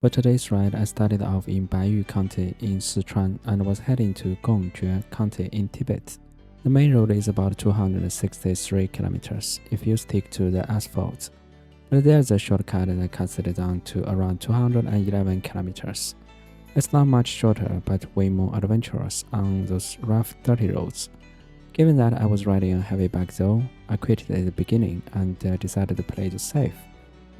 For today's ride, I started off in Baiyu County in Sichuan and was heading to Gongjue County in Tibet. The main road is about 263 kilometers if you stick to the asphalt, but there's a shortcut that cuts it down to around 211 kilometers. It's not much shorter, but way more adventurous on those rough, dirty roads. Given that I was riding a heavy bag though, I quit at the beginning and decided to play it safe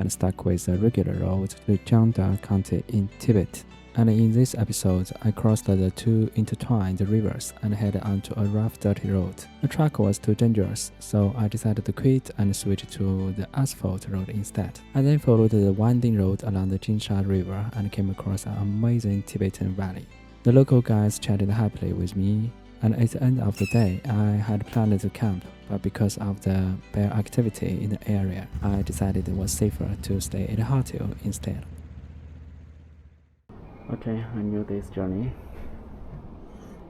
and stuck with the regular road to Jiangda County in Tibet. And in this episode, I crossed the two intertwined rivers and headed onto a rough, dirty road. The track was too dangerous, so I decided to quit and switch to the asphalt road instead. I then followed the winding road along the Jinsha River and came across an amazing Tibetan valley. The local guys chatted happily with me, and at the end of the day, I had planned to camp, but because of the bear activity in the area, I decided it was safer to stay at a hotel instead. Okay, I knew this journey.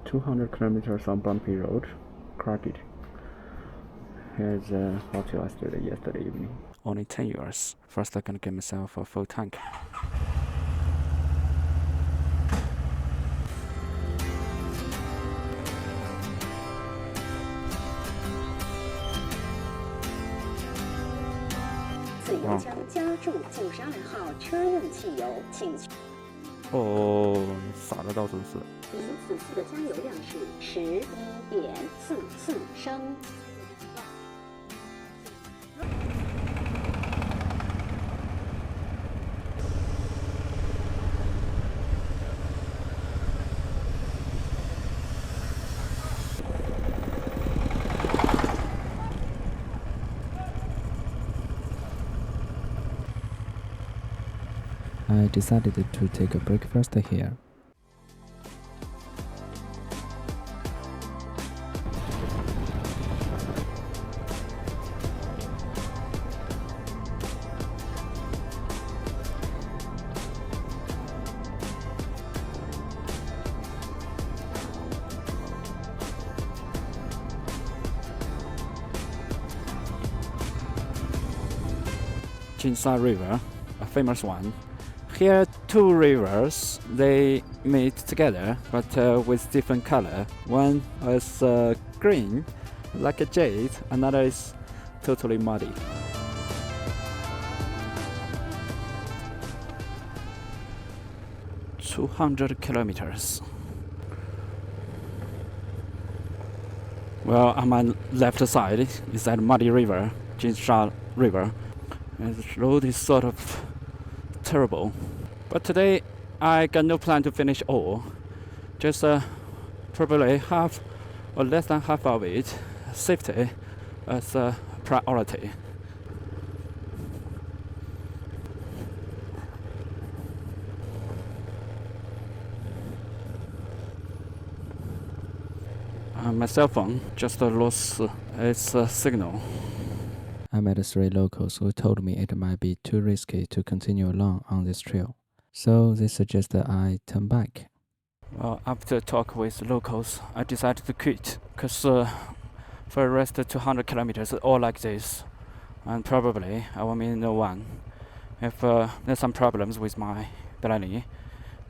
200 kilometers on bumpy road, crooked. Here's a hotel I stayed at yesterday evening. Only 10 euros. First I can get myself a full tank. Oh, 洒的到处是。您此次的加油量是11.44升。I decided to take a breakfast here. Jinsha River, a famous one. Here, two rivers, they meet together, but with different color. One is green, like a jade, another is totally muddy. "200 kilometers. Well, on my left side is that muddy river, Jinsha River. And the road is sort of terrible. But today I got no plan to finish all. Just probably half or less than half of it. Safety as a priority. My cell phone just lost its signal. I met 3 locals who told me it might be too risky to continue along on this trail, so they suggested I turn back. Well, after talk with locals, I decided to quit, because for the rest of 200 kilometers, all like this, and probably I will meet no one. If there's some problems with my belly,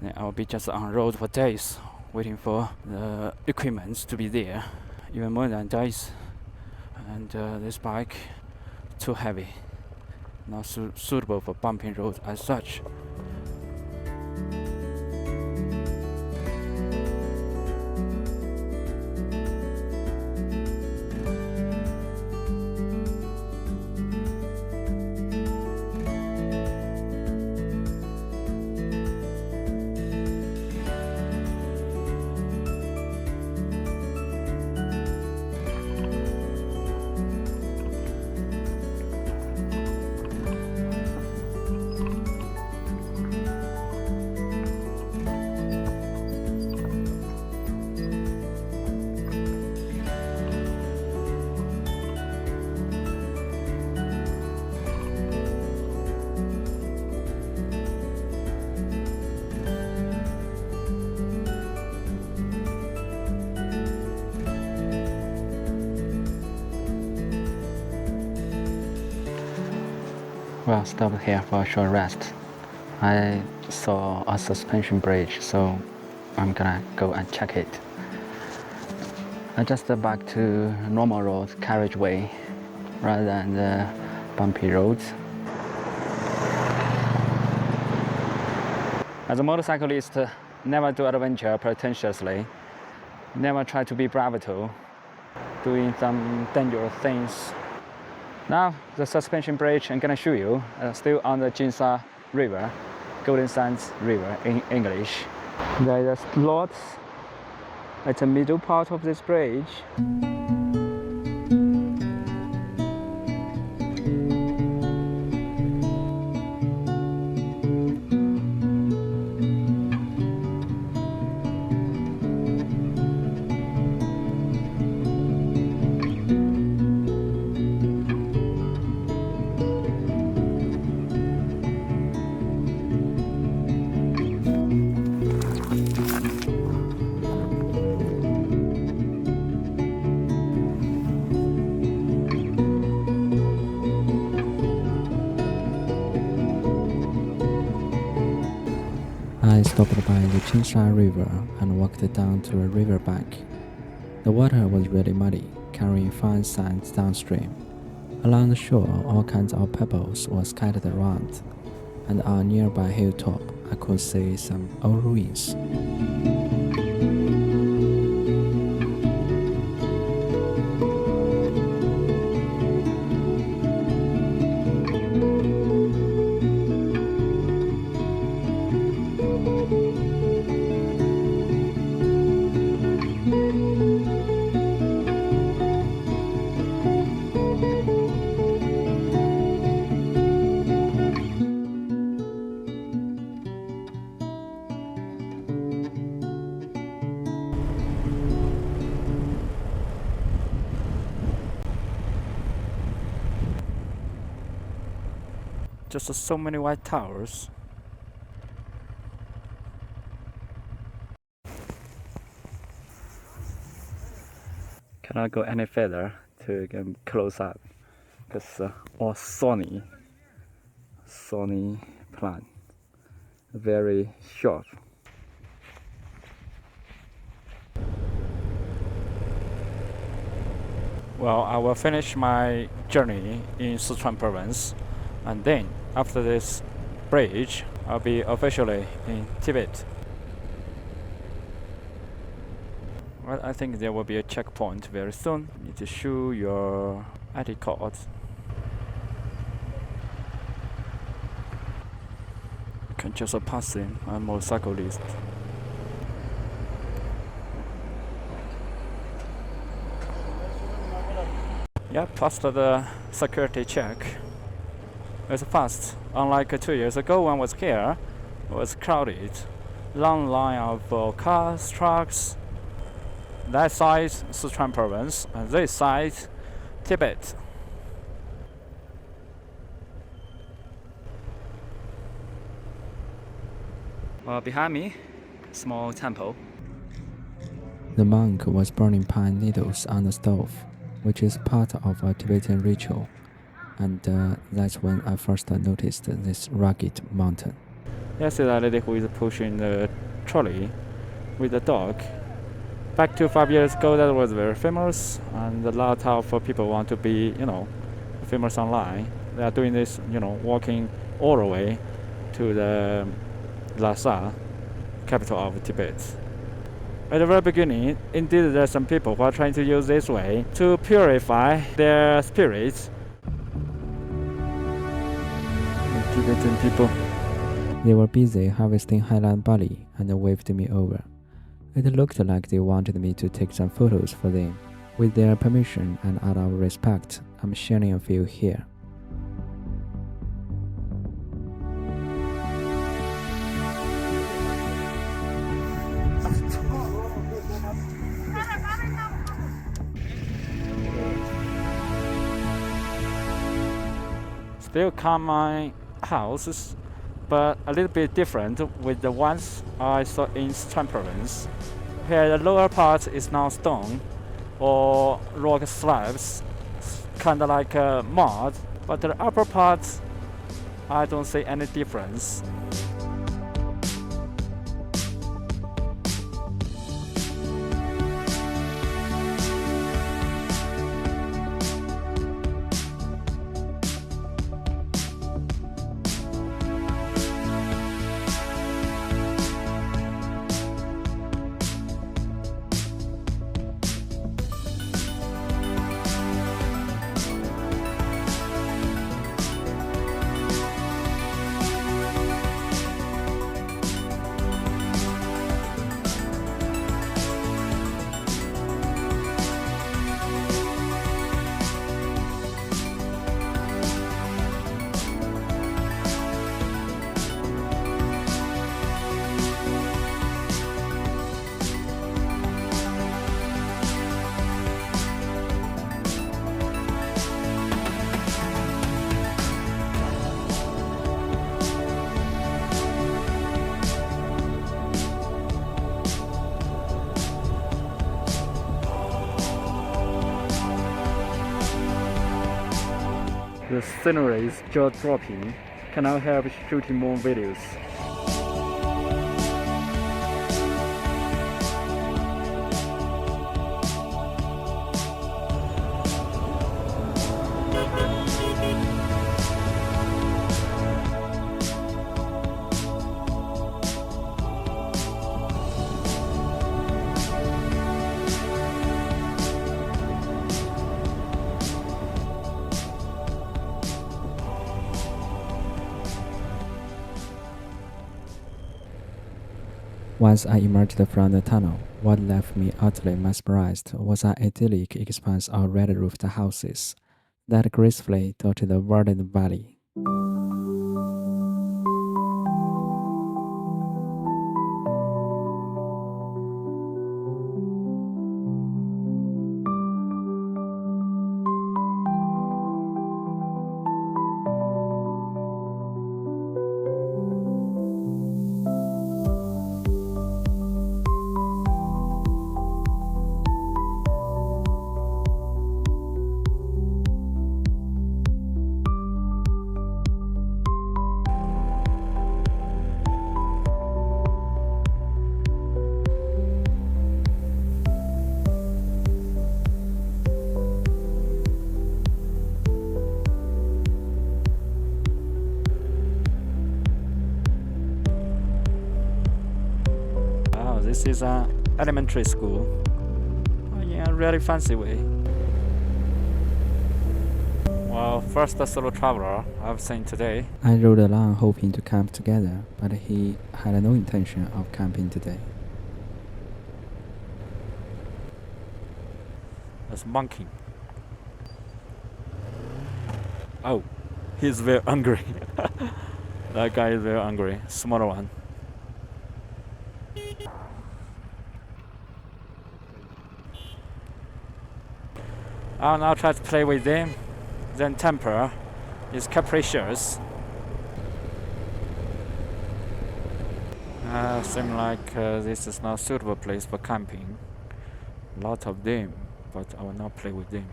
then I will be just on road for days, waiting for the equipment to be there, even more than days. And this bike, too heavy, not suitable for bumping roads as such. Well, stop here for a short rest. I saw a suspension bridge, so I'm gonna go and check it. I just back to normal road carriageway rather than the bumpy roads. As a motorcyclist, never do adventure pretentiously, never try to be bravado, doing some dangerous things. Now, the suspension bridge I'm gonna show you, still on the Jinsa River, Golden Sands River in English. There is a slot at the middle part of this bridge. I stopped by the Chinsha River and walked down to a riverbank. The water was really muddy, carrying fine sands downstream. Along the shore, all kinds of pebbles were scattered around, and on a nearby hilltop, I could see some old ruins. Just so many white towers. Cannot go any further to get close up because all Sony plant, very short. Well, I will finish my journey in Sichuan province, and then after this bridge, I'll be officially in Tibet. Well, I think there will be a checkpoint very soon. You need to show your ID card. You can just pass in. I'm a motorcyclist. Yeah, passed the security check. It's fast. Unlike 2 years ago when I was here, it was crowded. Long line of cars, trucks. That side, Sichuan province, and this side, Tibet. Behind me, small temple. The monk was burning pine needles on the stove, which is part of a Tibetan ritual, and that's when I first noticed this rugged mountain. Yes, the lady who is pushing the trolley with the dog. Back to 5 years ago, that was very famous, and a lot of people want to be, famous online. They are doing this, walking all the way to the Lhasa, capital of Tibet. At the very beginning, indeed, there are some people who are trying to use this way to purify their spirits. The Tibetan people. They were busy harvesting highland barley and waved me over. It looked like they wanted me to take some photos for them. With their permission and out of respect, I'm sharing a few here. Still common houses, but a little bit different with the ones I saw in Sichuan province. Here the lower part is now stone or rock slabs, kind of like mud, but the upper part I don't see any difference. the scenery is jaw-dropping. Can I help shooting more videos? Once I emerged from the tunnel, what left me utterly mesmerized was an idyllic expanse of red-roofed houses that gracefully dotted the verdant valley. This is an elementary school. Oh, yeah, really fancy way. Well, first solo traveler I've seen today. I rode along hoping to camp together, but he had no intention of camping today. That's monkey. Oh, he's very angry. That guy is very angry. Smaller one. I'll now try to play with them. Then temper is capricious. Seems like this is not a suitable place for camping. A lot of them, but I will not play with them.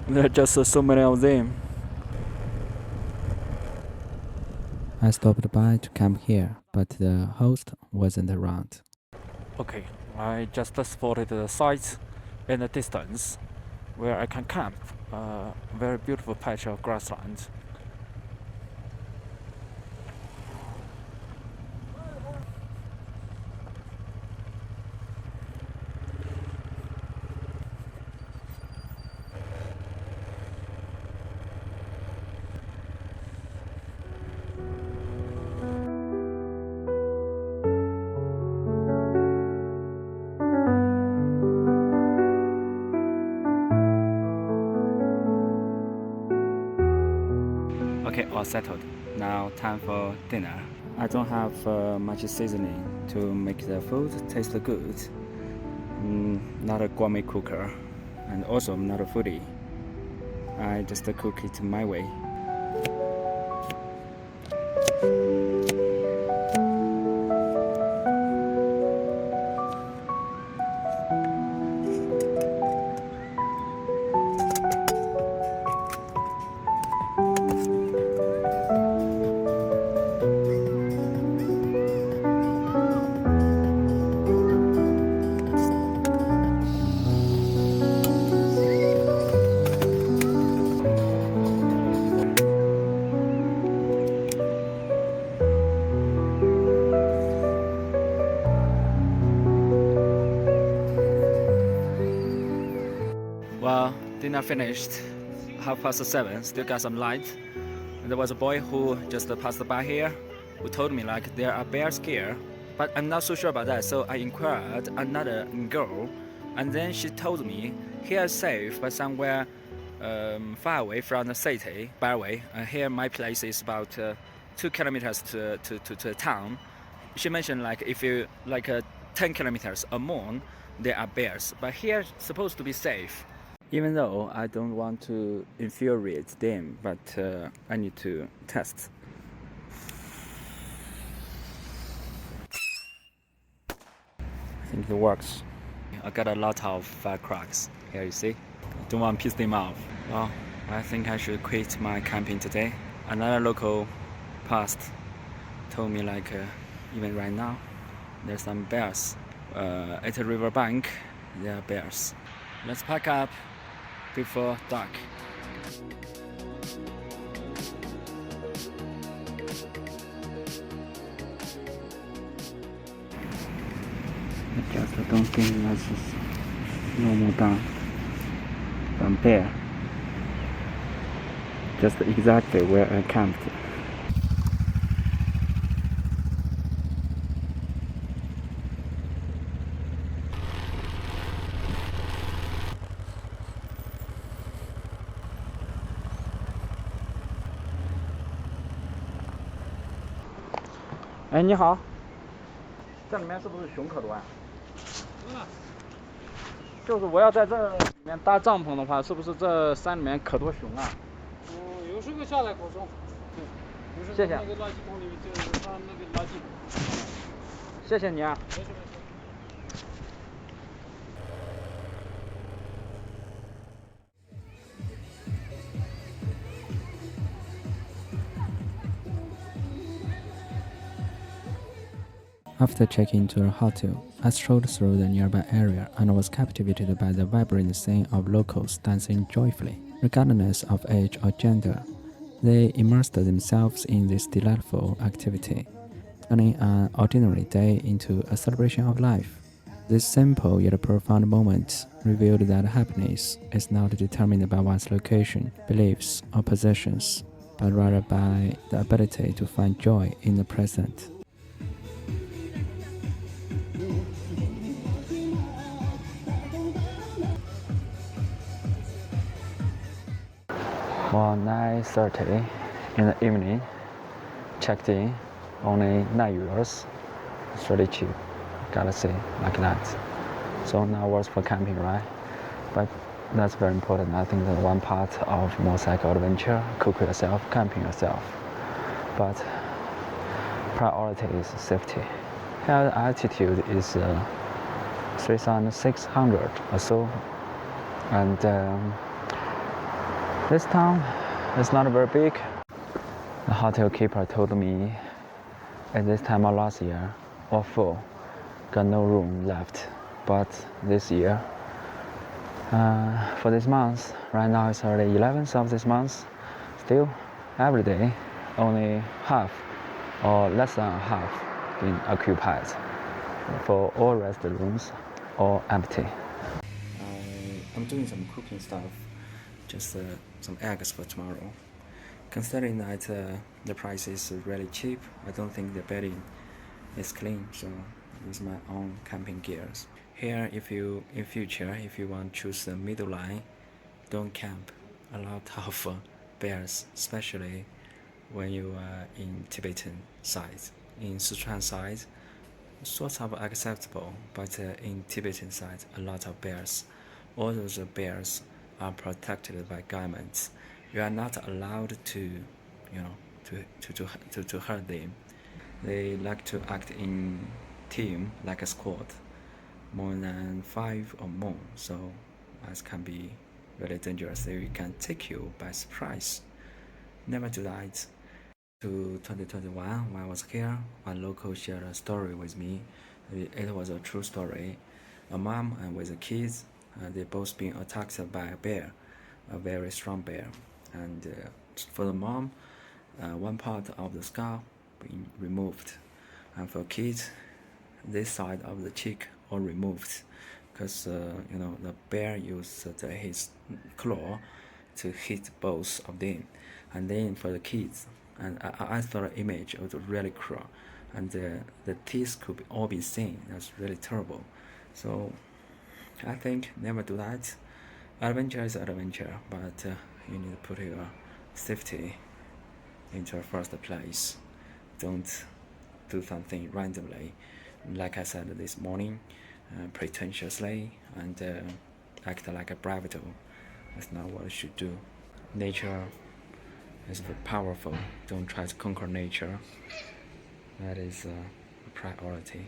There are just so many of them. I stopped by to camp here, but the host wasn't around. Okay, I just spotted the site in the distance where I can camp. A very beautiful patch of grassland. Okay, all settled. Now time for dinner. I don't have much seasoning to make the food taste good. Not a gourmet cooker, and also I'm not a foodie. I just cook it my way. Well, dinner finished. 7:30, still got some light. And there was a boy who just passed by here, who told me like there are bears here, but I'm not so sure about that. So I inquired another girl, and then she told me here is safe, but somewhere far away from the city. By the way, here my place is about 2 kilometers to the town. She mentioned like if you 10 kilometers or more, there are bears, but here supposed to be safe. Even though I don't want to infuriate them, but I need to test. I think it works. I got a lot of firecrackers here, you see. Don't want to piss them off. Well, I think I should quit my camping today. Another local passed told me like even right now there's some bears at a riverbank. There are bears. Let's pack up before dark. I just don't think that's normal down from bear. Just exactly where I camped.哎，你好，这里面是不是熊可多啊？就是我要在这里面搭帐篷的话，是不是这山里面可多熊啊？有时候下来可多。有时候谢谢那个垃圾桶里面就是他那个垃圾。谢谢你啊。没事没事。After checking into a hotel, I strolled through the nearby area and was captivated by the vibrant scene of locals dancing joyfully, regardless of age or gender. They immersed themselves in this delightful activity, turning an ordinary day into a celebration of life. This simple yet profound moment revealed that happiness is not determined by one's location, beliefs, or possessions, but rather by the ability to find joy in the present. Well, 9:30 in the evening, checked in, only €9. It's really cheap, gotta say, like that. So now works for camping, right? But that's very important. I think that one part of motorcycle adventure, cook yourself, camping yourself. But priority is safety. Here the altitude is 3,600 or so, and this town is not very big. The hotel keeper told me at this time of last year, all full, got no room left. But this year, for this month, right now it's already 11th of this month, still every day, only half or less than half being occupied. For all rest rooms, all empty. I'm doing some cooking stuff. Just some eggs for tomorrow. Considering that the price is really cheap, I don't think the bedding is clean, so I use my own camping gears. Here, if you in future, if you want to choose the middle line, don't camp. A lot of bears, especially when you are in Tibetan side. In Sichuan side, sort of acceptable, but in Tibetan side, a lot of bears. All those bears are protected by governments. You are not allowed to, to hurt them. They like to act in team like a squad, more than 5 or more. So, as can be really dangerous. They can take you by surprise. Never do that. To 2021, when I was here, one local shared a story with me. It was a true story. A mom and with the kids. They both been attacked by a bear, a very strong bear. And for the mom, one part of the skull being removed, and for kids, this side of the cheek all removed, because the bear used his claw to hit both of them. And then for the kids, and I saw the image, it was really cruel, and the teeth could all be seen. That's really terrible. So I think never do that. Adventure is adventure, but you need to put your safety into first place. Don't do something randomly. Like I said this morning, pretentiously and act like a bravado. That's not what you should do. Nature is very powerful. Don't try to conquer nature. That is a priority.